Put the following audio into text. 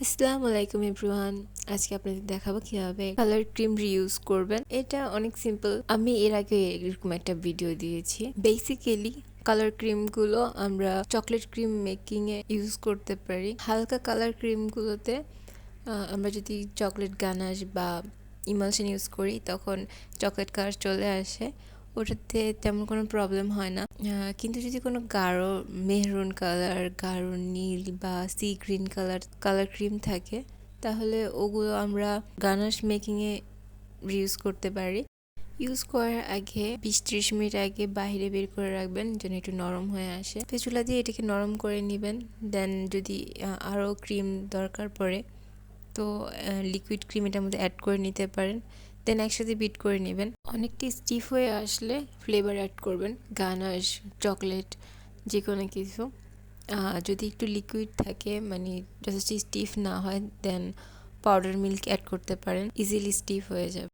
আসসালামু আলাইকুম এভরিওয়ান। আজকে আপনাদের দেখাবো কিভাবে কালার ক্রিম রিইউজ করবেন। এটা অনেক সিম্পল। আমি এর আগে এরকম একটা ভিডিও দিয়েছি। বেসিক্যালি কালার ক্রিমগুলো আমরা চকলেট ক্রিম মেকিং এ ইউজ করতে পারি। হালকা কালার ক্রিমগুলোতে আমরা যদি চকলেট গানাশ বা ইমালশন ইউজ করি তখন চকলেট কালার চলে আসে, ওটাতে তেমন কোনো প্রবলেম হয় না। কিন্তু যদি কোনো গাঢ় মেহরুন কালার, গাঢ় নীল বা সি গ্রিন কালার ক্রিম থাকে, তাহলে ওগুলো আমরা গানাশ মেকিংয়ে ইউজ করতে পারি। ইউজ করার আগে 20-30 মিনিট আগে বাইরে বের করে রাখবেন যেন একটু নরম হয়ে আসে। চুলা দিয়ে এটাকে নরম করে নেবেন। দেন যদি আরও ক্রিম দরকার পড়ে তো লিকুইড ক্রিম এটার মধ্যে অ্যাড করে নিতে পারেন। দেন একসাথে বিট করে নেবেন। অনেকটি স্টিফ হয়ে আসলে ফ্লেভার অ্যাড করবেন, গানাশ, চকলেট, যে কোনো কিছু। যদি একটু লিকুইড থাকে, মানে যথেষ্ট স্টিফ না হয়, দেন পাউডার মিল্ক অ্যাড করতে পারেন, ইজিলি স্টিফ হয়ে যাবে।